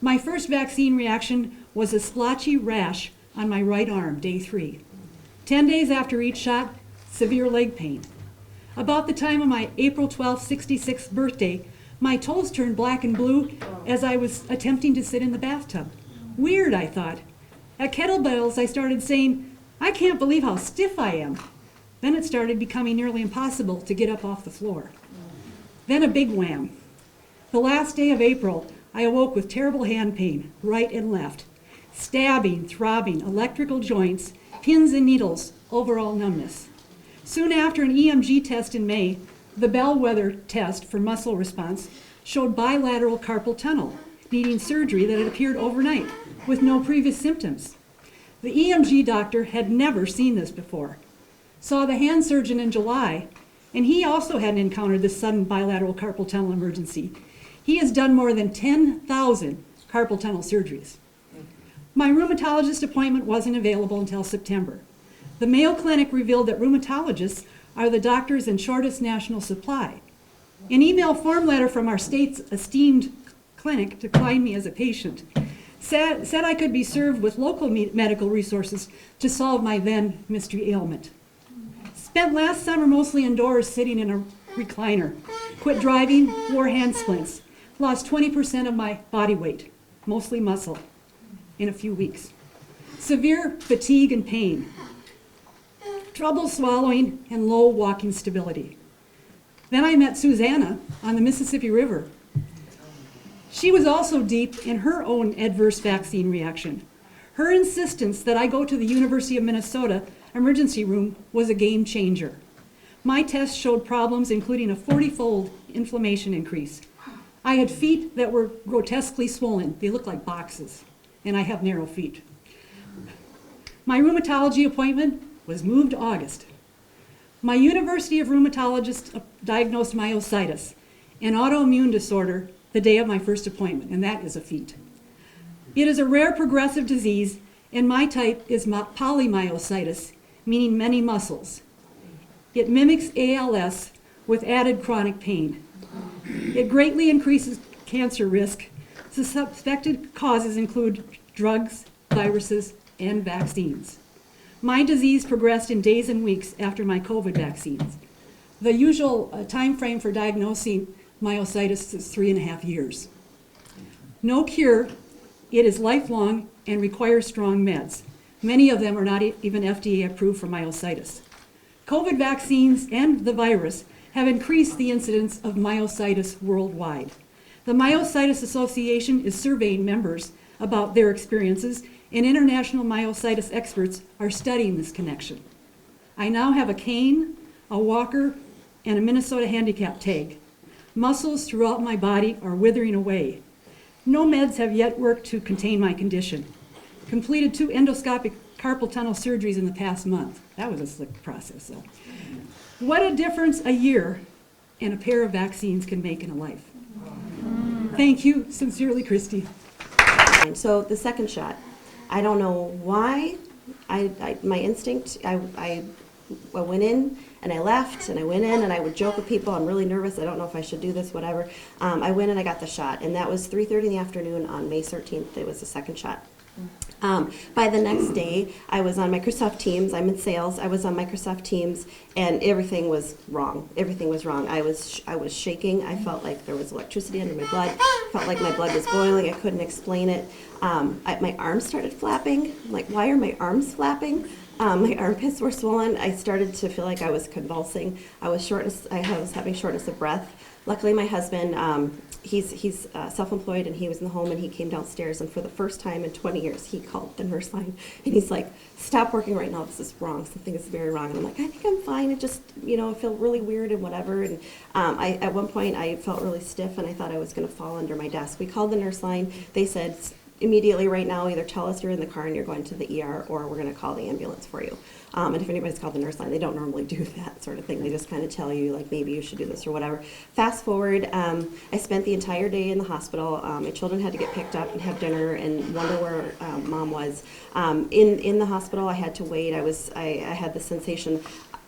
My first vaccine reaction was a splotchy rash on my right arm, day 3. 10 days after each shot, severe leg pain. About the time of my April 12, 66th birthday, my toes turned black and blue as I was attempting to sit in the bathtub. Weird, I thought. At kettlebells, I started saying, I can't believe how stiff I am. Then it started becoming nearly impossible to get up off the floor. Then a big wham. The last day of April, I awoke with terrible hand pain, right and left. Stabbing, throbbing, electrical joints, pins and needles, overall numbness. Soon after an EMG test in May, the bellwether test for muscle response showed bilateral carpal tunnel, needing surgery that had appeared overnight with no previous symptoms. The EMG doctor had never seen this before. Saw the hand surgeon in July, and he also hadn't encountered this sudden bilateral carpal tunnel emergency. He has done more than 10,000 carpal tunnel surgeries. My rheumatologist appointment wasn't available until September. The Mayo Clinic revealed that rheumatologists are the doctors in shortest national supply. An email form letter from our state's esteemed clinic declined me as a patient. Said I could be served with local medical resources to solve my then mystery ailment. Spent last summer mostly indoors sitting in a recliner. Quit driving, wore hand splints. Lost 20% of my body weight, mostly muscle, in a few weeks. Severe fatigue and pain. Trouble swallowing and low walking stability. Then I met Susanna on the Mississippi River. She was also deep in her own adverse vaccine reaction. Her insistence that I go to the University of Minnesota emergency room was a game changer. My test showed problems including a 40-fold inflammation increase. I had feet that were grotesquely swollen. They looked like boxes, and I have narrow feet. My rheumatology appointment was moved to August. My University of Rheumatologists diagnosed myositis, an autoimmune disorder, the day of my first appointment, and that is a feat. It is a rare progressive disease, and my type is polymyositis, meaning many muscles. It mimics ALS with added chronic pain. It greatly increases cancer risk. The suspected causes include drugs, viruses, and vaccines. My disease progressed in days and weeks after my COVID vaccines. The usual time frame for diagnosing myositis is 3.5 years. No cure. It is lifelong and requires strong meds. Many of them are not even FDA approved for myositis. COVID vaccines and the virus have increased the incidence of myositis worldwide. The Myositis Association is surveying members about their experiences, and international myositis experts are studying this connection. I now have a cane, a walker, and a Minnesota handicap tag. Muscles throughout my body are withering away. No meds have yet worked to contain my condition. Completed 2 endoscopic carpal tunnel surgeries in the past month. That was a slick process, though. What a difference a year and a pair of vaccines can make in a life. Thank you, sincerely, Christy. So the second shot, I don't know why. My instinct, I went in and I left and I went in and I would joke with people, I'm really nervous, I don't know if I should do this, whatever. I went and I got the shot, and that was 3:30 in the afternoon on May 13th. It was the second shot. By the next day, I was on Microsoft Teams. I'm in sales. I was on Microsoft Teams, and everything was wrong. Everything was wrong. I was shaking. I felt like there was electricity under my blood. Felt like my blood was boiling. I couldn't explain it. My arms started flapping. I'm like, why are my arms flapping? My armpits were swollen. I started to feel like I was convulsing. I was having shortness of breath. Luckily, my husband, he's self-employed, and he was in the home, and he came downstairs, and for the first time in 20 years, he called the nurse line, and he's like, stop working right now, this is wrong, something is very wrong. And I'm like, I think I'm fine, it just, I feel really weird and whatever. And at one point, I felt really stiff, and I thought I was going to fall under my desk. We called the nurse line. They said, immediately right now, either tell us you're in the car and you're going to the ER, or we're going to call the ambulance for you. And if anybody's called the nurse line, they don't normally do that sort of thing. They just kind of tell you, like, maybe you should do this or whatever. Fast forward, I spent the entire day in the hospital. My children had to get picked up and have dinner and wonder where Mom was. In the hospital, I had to wait. I had the sensation.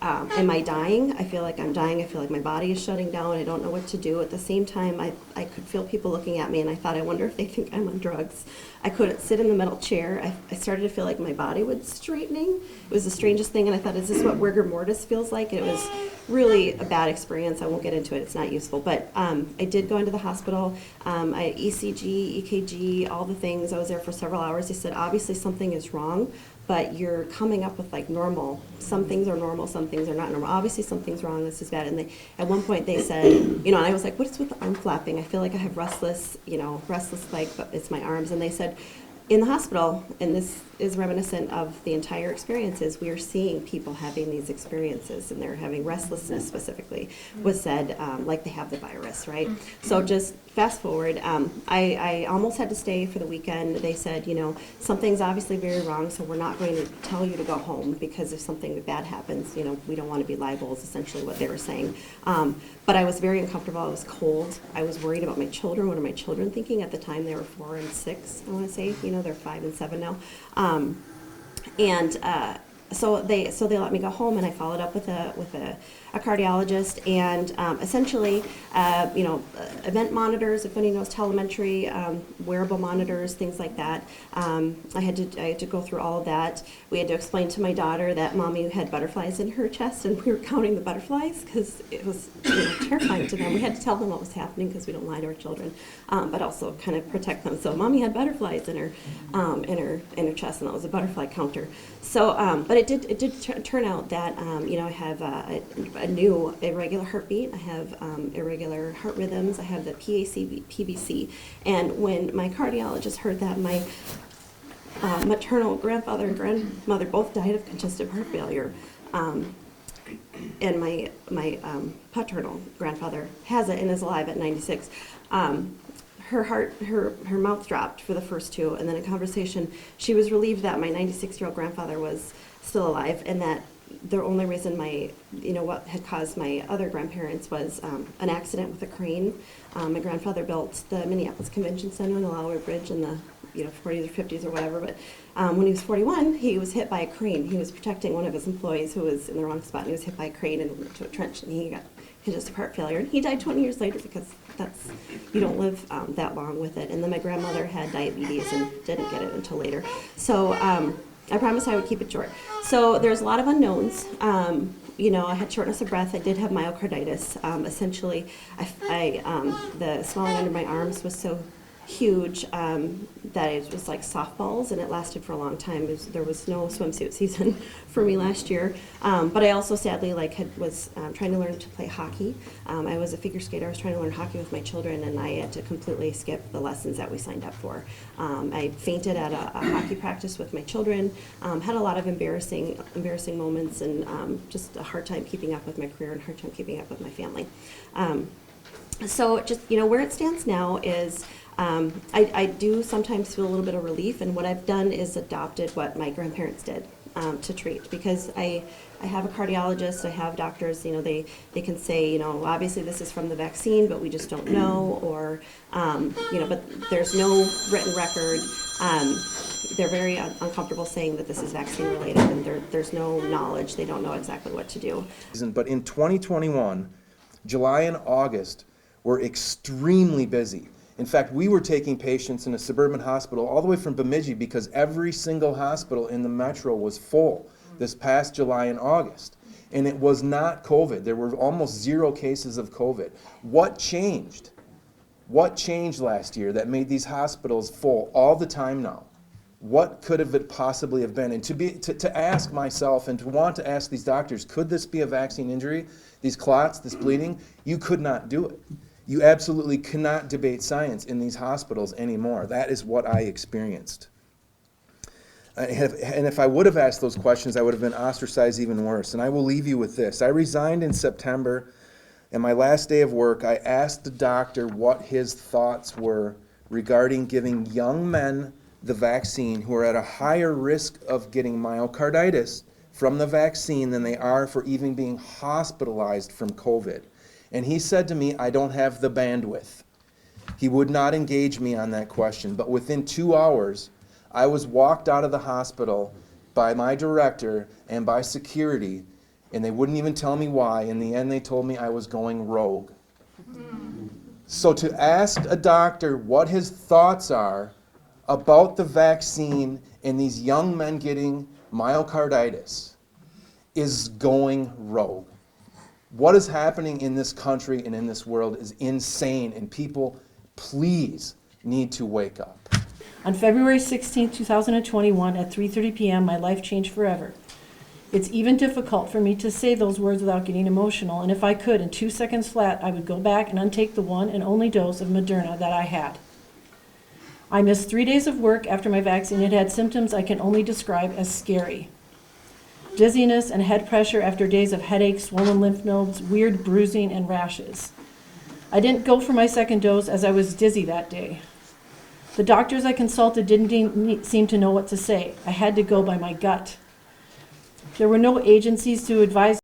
am I dying? I feel like I'm dying. I feel like my body is shutting down. I don't know what to do. At the same time, I could feel people looking at me, and I thought, I wonder if they think I'm on drugs. I couldn't sit in the metal chair. I started to feel like my body was straightening. It was the strangest thing, and I thought, is this what rigor mortis feels like? And it was really a bad experience. I won't get into it. It's not useful. But I did go into the hospital. I ECG, EKG, all the things. I was there for several hours. They said, obviously something is wrong, but you're coming up with like normal. Some things are normal, some things are not normal. Obviously something's wrong, this is bad. And they, at one point they said, and I was like, what is with the arm flapping? I feel like I have restless leg, but it's my arms. And they said, in the hospital, and this is reminiscent of the entire experiences, we are seeing people having these experiences, and they're having restlessness specifically, was said, like they have the virus, right? So just fast forward, I almost had to stay for the weekend. They said, something's obviously very wrong, so we're not going to tell you to go home, because if something bad happens, we don't want to be liable, is essentially what they were saying. But I was very uncomfortable. I was cold. I was worried about my children. What are my children thinking? At the time, they were 4 and 6, I want to say. They're 5 and 7 now. So they let me go home, and I followed up with a cardiologist, and essentially, event monitors, if any knows telemetry, wearable monitors, things like that. I had to go through all of that. We had to explain to my daughter that mommy had butterflies in her chest, and we were counting the butterflies because it was terrifying to them. We had to tell them what was happening because we don't lie to our children, but also kind of protect them. So mommy had butterflies in her chest, and that was a butterfly counter. So, but it did turn out that I have a new irregular heartbeat. I have irregular heart rhythms. I have the PBC. And when my cardiologist heard that my maternal grandfather and grandmother both died of congestive heart failure, and my paternal grandfather has it and is alive at 96. Her mouth dropped for the first two, and then in conversation, she was relieved that my 96-year-old grandfather was still alive, and that the only reason what had caused my other grandparents was an accident with a crane. My grandfather built the Minneapolis Convention Center on the Lowry Bridge in the 40s or 50s or whatever, but when he was 41, he was hit by a crane. He was protecting one of his employees who was in the wrong spot, and he was hit by a crane and went into a trench, and he got congestive heart failure. And he died 20 years later because you don't live that long with it. And then my grandmother had diabetes and didn't get it until later. So I promised I would keep it short. So there's a lot of unknowns. I had shortness of breath. I did have myocarditis. Essentially, the swelling under my arms was so huge that it was like softballs, and it lasted for a long time. There was no swimsuit season for me last year, but I also sadly was trying to learn to play hockey. I was a figure skater. I was trying to learn hockey with my children, and I had to completely skip the lessons that we signed up for. I fainted at a hockey practice with my children, had a lot of embarrassing moments, and just a hard time keeping up with my career and a hard time keeping up with my family. So just where it stands now is I do sometimes feel a little bit of relief, and what I've done is adopted what my grandparents did to treat, because I have a cardiologist, I have doctors, they can say, obviously this is from the vaccine, but we just don't know, or, but there's no written record. They're very uncomfortable saying that this is vaccine related, and there's no knowledge. They don't know exactly what to do. But in 2021, July and August were extremely busy. In fact, we were taking patients in a suburban hospital all the way from Bemidji because every single hospital in the metro was full this past July and August. And it was not COVID. There were almost 0 cases of COVID. What changed? What changed last year that made these hospitals full all the time now? What could have it possibly have been? And to ask myself and to want to ask these doctors, could this be a vaccine injury? These clots, this bleeding? You could not do it. You absolutely cannot debate science in these hospitals anymore. That is what I experienced. And if I would have asked those questions, I would have been ostracized even worse. And I will leave you with this. I resigned in September, and my last day of work, I asked the doctor what his thoughts were regarding giving young men the vaccine who are at a higher risk of getting myocarditis from the vaccine than they are for even being hospitalized from COVID. And he said to me, I don't have the bandwidth. He would not engage me on that question. But within 2 hours, I was walked out of the hospital by my director and by security and they wouldn't even tell me why. In the end, they told me I was going rogue. So to ask a doctor what his thoughts are about the vaccine and these young men getting myocarditis is going rogue. What is happening in this country and in this world is insane, and people, please, need to wake up. On February 16, 2021, at 3:30 p.m., my life changed forever. It's even difficult for me to say those words without getting emotional, and if I could, in 2 seconds flat, I would go back and untake the one and only dose of Moderna that I had. I missed 3 days of work after my vaccine and had symptoms I can only describe as scary. Dizziness and head pressure after days of headaches, swollen lymph nodes, weird bruising, and rashes. I didn't go for my second dose as I was dizzy that day. The doctors I consulted didn't seem to know what to say. I had to go by my gut. There were no agencies to advise